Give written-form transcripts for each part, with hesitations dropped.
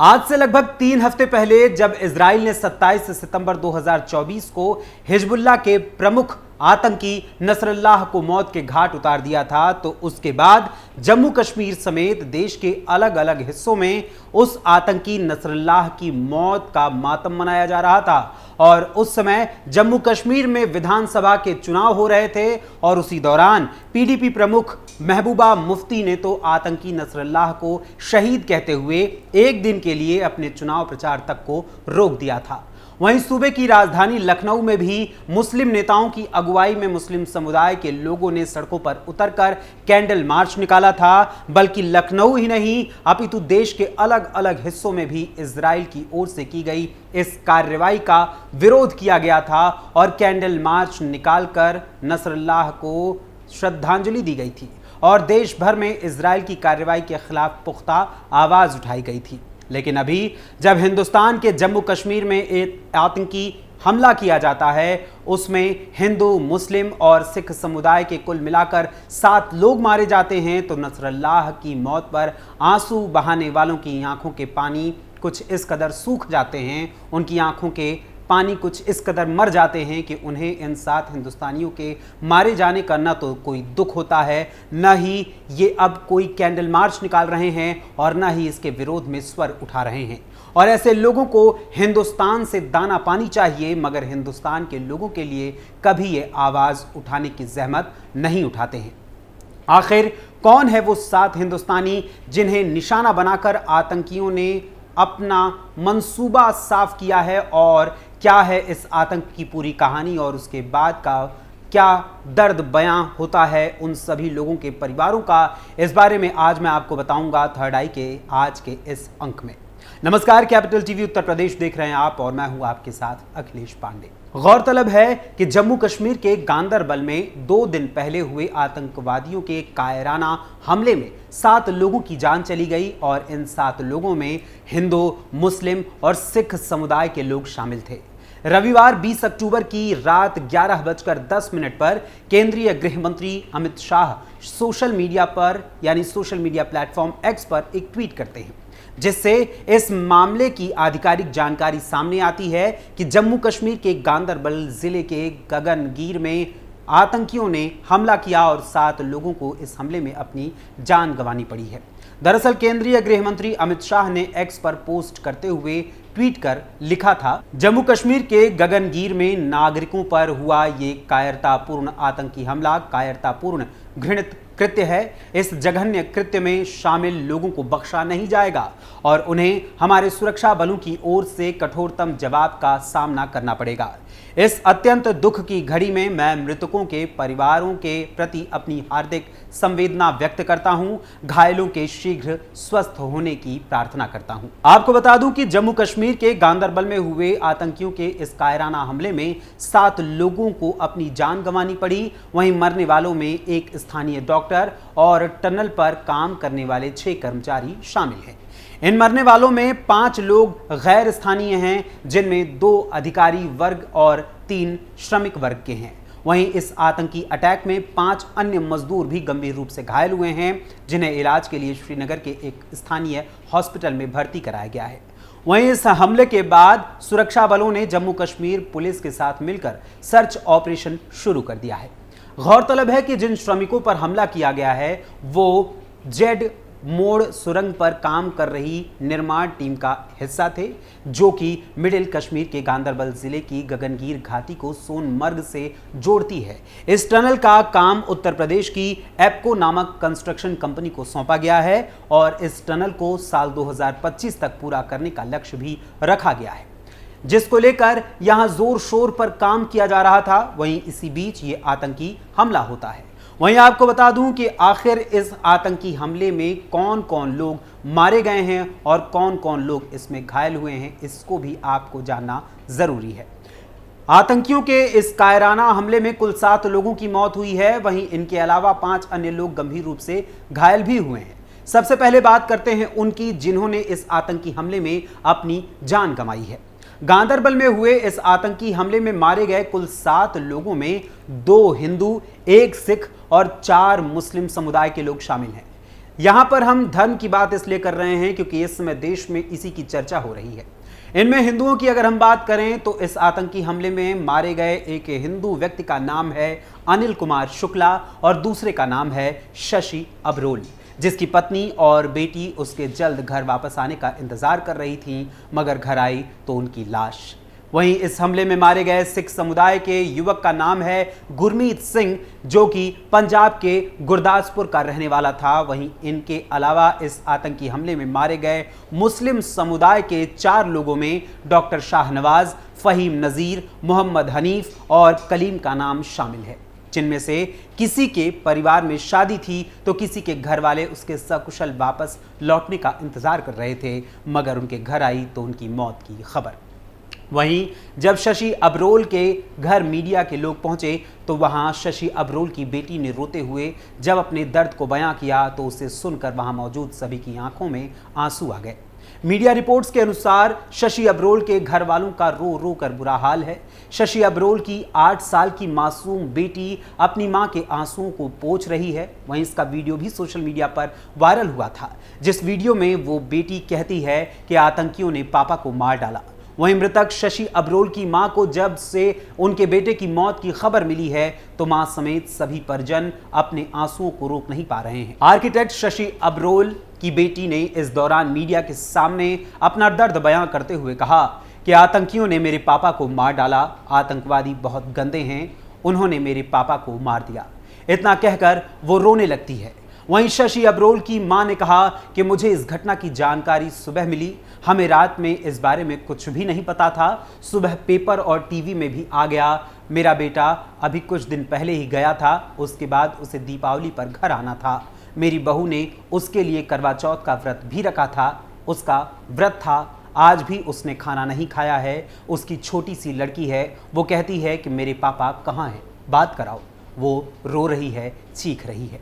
आज से लगभग 3 हफ्ते पहले जब इजराइल ने 27 सितंबर 2024 को हिजबुल्लाह के प्रमुख आतंकी नसरल्लाह को मौत के घाट उतार दिया था, तो उसके बाद जम्मू कश्मीर समेत देश के अलग अलग हिस्सों में उस आतंकी नसरल्लाह की मौत का मातम मनाया जा रहा था। और उस समय जम्मू कश्मीर में विधानसभा के चुनाव हो रहे थे और उसी दौरान पीडीपी प्रमुख महबूबा मुफ्ती ने तो आतंकी नसरल्लाह को शहीद कहते हुए एक दिन के लिए अपने चुनाव प्रचार तक को रोक दिया था। वहीं सूबे की राजधानी लखनऊ में भी मुस्लिम नेताओं की अगुवाई में मुस्लिम समुदाय के लोगों ने सड़कों पर उतरकर कैंडल मार्च निकाला था। बल्कि लखनऊ ही नहीं अपितु देश के अलग अलग हिस्सों में भी इजराइल की ओर से की गई इस कार्रवाई का विरोध किया गया था और कैंडल मार्च निकालकर नसरल्लाह को श्रद्धांजलि दी गई थी और देश भर में इजराइल की कार्रवाई के खिलाफ पुख्ता आवाज उठाई गई थी। लेकिन अभी जब हिंदुस्तान के जम्मू कश्मीर में एक आतंकी हमला किया जाता है, उसमें हिंदू, मुस्लिम और सिख समुदाय के कुल मिलाकर 7 लोग मारे जाते हैं, तो नसरल्लाह की मौत पर आंसू बहाने वालों की आंखों के पानी कुछ इस कदर सूख जाते हैं, उनकी आंखों के पानी कुछ इस कदर मर जाते हैं कि उन्हें इन 7 हिंदुस्तानियों के मारे जाने का न तो कोई दुख होता है, न ही ये अब कोई कैंडल मार्च निकाल रहे हैं और न ही इसके विरोध में स्वर उठा रहे हैं। और ऐसे लोगों को हिंदुस्तान से दाना पानी चाहिए, मगर हिंदुस्तान के लोगों के लिए कभी ये आवाज़ उठाने की जहमत नहीं उठाते हैं। आखिर कौन है वो 7 हिंदुस्तानी जिन्हें निशाना बनाकर आतंकियों ने अपना मंसूबा साफ किया है, और क्या है इस आतंक की पूरी कहानी और उसके बाद का क्या दर्द बयां होता है उन सभी लोगों के परिवारों का, इस बारे में आज मैं आपको बताऊंगा थर्ड आई के आज के इस अंक में। नमस्कार, कैपिटल टीवी उत्तर प्रदेश देख रहे हैं आप और मैं हूं आपके साथ अखिलेश पांडे। गौरतलब है कि जम्मू कश्मीर के गांदरबल में 2 दिन पहले हुए आतंकवादियों के कायराना हमले में 7 लोगों की जान चली गई और इन 7 लोगों में हिंदू, मुस्लिम और सिख समुदाय के लोग शामिल थे। रविवार 20 अक्टूबर की रात 11:10 पर केंद्रीय गृह मंत्री अमित शाह सोशल मीडिया पर यानी सोशल मीडिया प्लेटफॉर्म एक्स पर एक ट्वीट करते हैं, जिससे इस मामले की आधिकारिक जानकारी सामने आती है कि जम्मू कश्मीर के गांदरबल जिले के गगनगीर में आतंकियों ने हमला किया और 7 लोगों को इस हमले में अपनी जान गंवानी पड़ी है। दरअसल केंद्रीय गृह मंत्री अमित शाह ने एक्स पर पोस्ट करते हुए ट्वीट कर लिखा था, जम्मू कश्मीर के गगनगीर में नागरिकों पर हुआ ये कायरतापूर्ण आतंकी हमला कायरतापूर्ण घृणित कृत्य है। इस जघन्य कृत्य में शामिल लोगों को बख्शा नहीं जाएगा और उन्हें हमारे सुरक्षा बलों की ओर से कठोरतम जवाब का सामना करना पड़ेगा। इस अत्यंत दुख की घड़ी में मैं मृतकों के परिवारों के प्रति अपनी हार्दिक संवेदना व्यक्त करता हूं, घायलों के शीघ्र स्वस्थ होने की प्रार्थना करता हूं। आपको बता दूं कि जम्मू कश्मीर के गांदरबल में हुए आतंकियों के इस कायराना हमले में 7 लोगों को अपनी जान गंवानी पड़ी। वहीं मरने वालों में एक स्थानीय डॉक्टर और टनल पर काम करने वाले 6 कर्मचारी शामिल हैं। इन मरने वालों में 5 लोग गैर स्थानीय हैं, जिनमें 2 अधिकारी वर्ग और 3 श्रमिक वर्ग के हैं। वहीं इस आतंकी अटैक में 5 अन्य मजदूर भी गंभीर रूप से घायल हुए हैं, जिन्हें इलाज के लिए श्रीनगर के एक स्थानीय हॉस्पिटल में भर्ती कराया गया है। वहीं इस हमले के बाद सुरक्षा बलों ने जम्मू कश्मीर पुलिस के साथ मिलकर सर्च ऑपरेशन शुरू कर दिया है। गौरतलब है कि जिन श्रमिकों पर हमला किया गया है वो जेड मोड़ सुरंग पर काम कर रही निर्माण टीम का हिस्सा थे, जो कि मिडिल कश्मीर के गांदरबल जिले की गगनगीर घाटी को सोनमर्ग से जोड़ती है। इस टनल का काम उत्तर प्रदेश की एप्को नामक कंस्ट्रक्शन कंपनी को सौंपा गया है और इस टनल को साल 2025 तक पूरा करने का लक्ष्य भी रखा गया है, जिसको लेकर यहां जोर शोर पर काम किया जा रहा था। वहीं इसी बीच ये आतंकी हमला होता है। वहीं आपको बता दूं कि आखिर इस आतंकी हमले में कौन कौन लोग मारे गए हैं और कौन कौन लोग इसमें घायल हुए हैं, इसको भी आपको जानना जरूरी है। आतंकियों के इस कायराना हमले में कुल 7 लोगों की मौत हुई है। वहीं इनके अलावा 5 अन्य लोग गंभीर रूप से घायल भी हुए हैं। सबसे पहले बात करते हैं उनकी जिन्होंने इस आतंकी हमले में अपनी जान गंवाई है। गांदरबल में हुए इस आतंकी हमले में मारे गए कुल 7 लोगों में 2 हिंदू, 1 सिख और 4 मुस्लिम समुदाय के लोग शामिल हैं। यहां पर हम धर्म की बात इसलिए कर रहे हैं क्योंकि इस समय देश में इसी की चर्चा हो रही है। इनमें हिंदुओं की अगर हम बात करें तो इस आतंकी हमले में मारे गए एक हिंदू व्यक्ति का नाम है अनिल कुमार शुक्ला और दूसरे का नाम है शशि अबरोल, जिसकी पत्नी और बेटी उसके जल्द घर वापस आने का इंतजार कर रही थी, मगर घर आई तो उनकी लाश। वहीं इस हमले में मारे गए सिख समुदाय के युवक का नाम है गुरमीत सिंह, जो कि पंजाब के गुरदासपुर का रहने वाला था। वहीं इनके अलावा इस आतंकी हमले में मारे गए मुस्लिम समुदाय के 4 लोगों में डॉक्टर शाहनवाज, फहीम नज़ीर, मोहम्मद हनीफ और कलीम का नाम शामिल है, जिनमें से किसी के परिवार में शादी थी तो किसी के घर वाले उसके सकुशल वापस लौटने का इंतजार कर रहे थे, मगर उनके घर आई तो उनकी मौत की खबर। वहीं जब शशि अबरोल के घर मीडिया के लोग पहुंचे तो वहां शशि अबरोल की बेटी ने रोते हुए जब अपने दर्द को बयां किया तो उसे सुनकर वहां मौजूद सभी की आंखों में आंसू आ गए। मीडिया रिपोर्ट्स के अनुसार शशि अबरोल के घर वालों का रो रो कर बुरा हाल है। शशि अबरोल की 8 साल की मासूम बेटी अपनी मां के आंसुओं को पोंछ रही है। वहीं इसका वीडियो भी सोशल मीडिया पर वायरल हुआ था, जिस वीडियो में वो बेटी कहती है कि आतंकियों ने पापा को मार डाला। वहीं मृतक शशि अबरोल की मां को जब से उनके बेटे की मौत की खबर मिली है तो मां समेत सभी परिजन अपने आंसुओं को रोक नहीं पा रहे हैं। आर्किटेक्ट शशि अबरोल की बेटी ने इस दौरान मीडिया के सामने अपना दर्द बयां करते हुए कहा कि आतंकियों ने मेरे पापा को मार डाला, आतंकवादी बहुत गंदे हैं, उन्होंने मेरे पापा को मार दिया। इतना कहकर वो रोने लगती है। वहीं शशि अबरोल की मां ने कहा कि मुझे इस घटना की जानकारी सुबह मिली, हमें रात में इस बारे में कुछ भी नहीं पता था, सुबह पेपर और टीवी में भी आ गया। मेरा बेटा अभी कुछ दिन पहले ही गया था, उसके बाद उसे दीपावली पर घर आना था। मेरी बहू ने उसके लिए करवा चौथ का व्रत भी रखा था, उसका व्रत था, आज भी उसने खाना नहीं खाया है। उसकी छोटी सी लड़की है, वो कहती है कि मेरे पापा कहाँ हैं, बात कराओ। वो रो रही है, चीख रही है।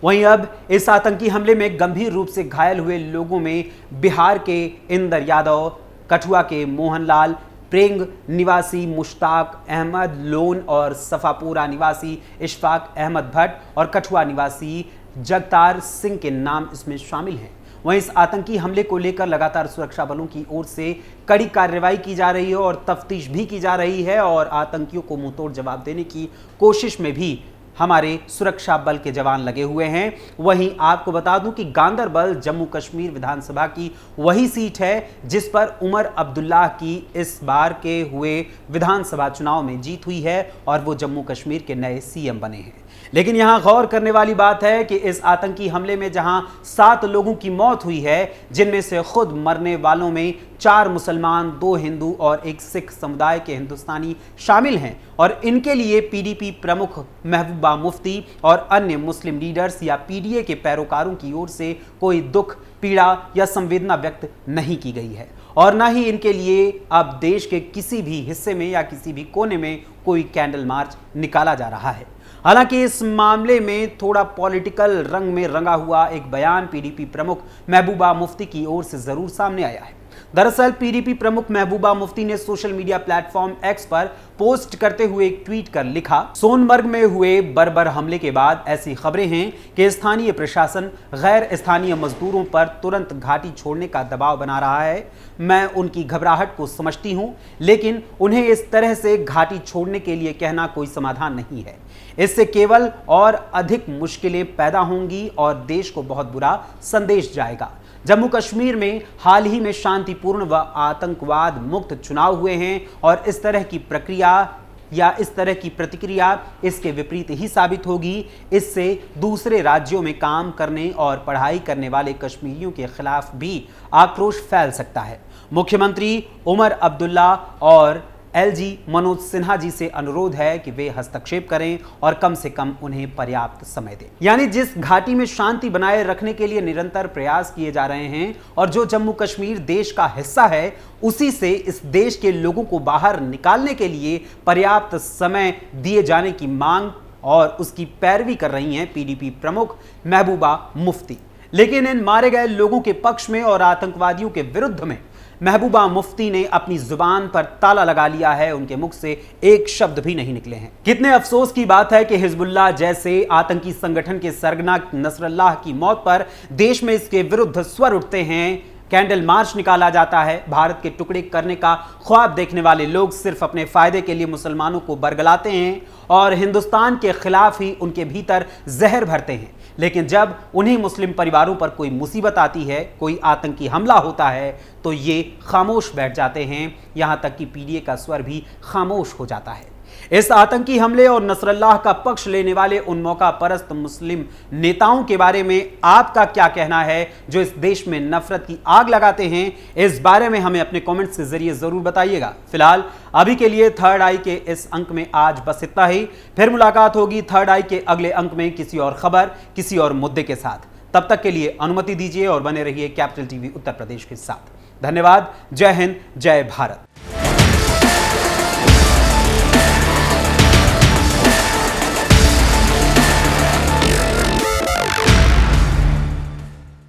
वहीं अब इस आतंकी हमले में गंभीर रूप से घायल हुए लोगों में बिहार के इंदर यादव, कठुआ के मोहनलाल, प्रेंग निवासी मुश्ताक अहमद लोन और सफापुरा निवासी इशफाक अहमद भट्ट और कठुआ निवासी जगतार सिंह के नाम इसमें शामिल हैं। वहीं इस आतंकी हमले को लेकर लगातार सुरक्षा बलों की ओर से कड़ी कार्रवाई की जा रही है और तफ्तीश भी की जा रही है और आतंकियों को मुंहतोड़ जवाब देने की कोशिश में भी हमारे सुरक्षा बल के जवान लगे हुए हैं। वहीं आपको बता दूं कि गांदरबल जम्मू कश्मीर विधानसभा की वही सीट है जिस पर उमर अब्दुल्लाह की इस बार के हुए विधानसभा चुनाव में जीत हुई है और वो जम्मू कश्मीर के नए सीएम बने हैं। लेकिन यहां गौर करने वाली बात है कि इस आतंकी हमले में जहां 7 लोगों की मौत हुई है, जिनमें से खुद मरने वालों में 4 मुसलमान, 2 हिंदू और 1 सिख समुदाय के हिंदुस्तानी शामिल हैं और इनके लिए पीडीपी प्रमुख महबूबा मुफ्ती और अन्य मुस्लिम लीडर्स या पीडीए के पैरोकारों की ओर से कोई दुख, पीड़ा या संवेदना व्यक्त नहीं की गई है और न ही इनके लिए अब देश के किसी भी हिस्से में या किसी भी कोने में कोई कैंडल मार्च निकाला जा रहा है। हालांकि इस मामले में थोड़ा पॉलिटिकल रंग में रंगा हुआ एक बयान पीडीपी प्रमुख महबूबा मुफ्ती की ओर से जरूर सामने आया है। दरअसल पीडीपी प्रमुख महबूबा मुफ्ती ने सोशल मीडिया प्लेटफॉर्म एक्स पर पोस्ट करते हुए एक ट्वीट कर लिखा, सोनमर्ग में हुए बर्बर हमले के बाद ऐसी खबरें हैं कि स्थानीय प्रशासन गैर स्थानीय मजदूरों पर तुरंत घाटी छोड़ने का दबाव बना रहा है। मैं उनकी घबराहट को समझती हूं, लेकिन उन्हें इस तरह से घाटी छोड़ने के लिए कहना कोई समाधान नहीं है। इससे केवल और अधिक मुश्किलें पैदा होंगी और देश को बहुत बुरा संदेश जाएगा। जम्मू कश्मीर में हाल ही में शांतिपूर्ण व आतंकवाद मुक्त चुनाव हुए हैं और इस तरह की प्रक्रिया या इस तरह की प्रतिक्रिया इसके विपरीत ही साबित होगी। इससे दूसरे राज्यों में काम करने और पढ़ाई करने वाले कश्मीरियों के खिलाफ भी आक्रोश फैल सकता है। मुख्यमंत्री उमर अब्दुल्ला और एलजी मनोज सिन्हा जी से अनुरोध है कि वे हस्तक्षेप करें और कम से कम उन्हें पर्याप्त समय दें। यानी जिस घाटी में शांति बनाए रखने के लिए निरंतर प्रयास किए जा रहे हैं और जो जम्मू कश्मीर देश का हिस्सा है, उसी से इस देश के लोगों को बाहर निकालने के लिए पर्याप्त समय दिए जाने की मांग और उसकी पैरवी कर रही हैं पीडीपी प्रमुख महबूबा मुफ्ती। लेकिन इन मारे गए लोगों के पक्ष में और आतंकवादियों के विरुद्ध में महबूबा मुफ्ती ने अपनी जुबान पर ताला लगा लिया है, उनके मुख से एक शब्द भी नहीं निकले हैं। कितने अफसोस की बात है कि हिजबुल्लाह जैसे आतंकी संगठन के सरगना नसरुल्लाह की मौत पर देश में इसके विरुद्ध स्वर उठते हैं, कैंडल मार्च निकाला जाता है। भारत के टुकड़े करने का ख्वाब देखने वाले लोग सिर्फ अपने फायदे के लिए मुसलमानों को बरगलाते हैं और हिंदुस्तान के खिलाफ ही उनके भीतर जहर भरते हैं। लेकिन जब उन्हीं मुस्लिम परिवारों पर कोई मुसीबत आती है, कोई आतंकी हमला होता है, तो ये खामोश बैठ जाते हैं। यहां तक कि पीडीए का स्वर भी खामोश हो जाता है। इस आतंकी हमले और नसरुल्लाह का पक्ष लेने वाले उन मौका परस्त मुस्लिम नेताओं के बारे में आपका क्या कहना है, जो इस देश में नफरत की आग लगाते हैं? इस बारे में हमें अपने कमेंट्स के जरिए जरूर बताइएगा। फिलहाल अभी के लिए थर्ड आई के इस अंक में आज बस इतना ही। फिर मुलाकात होगी थर्ड आई के अगले अंक में किसी और खबर, किसी और मुद्दे के साथ। तब तक के लिए अनुमति दीजिए और बने रहिए कैपिटल टीवी उत्तर प्रदेश के साथ। धन्यवाद। जय हिंद, जय भारत।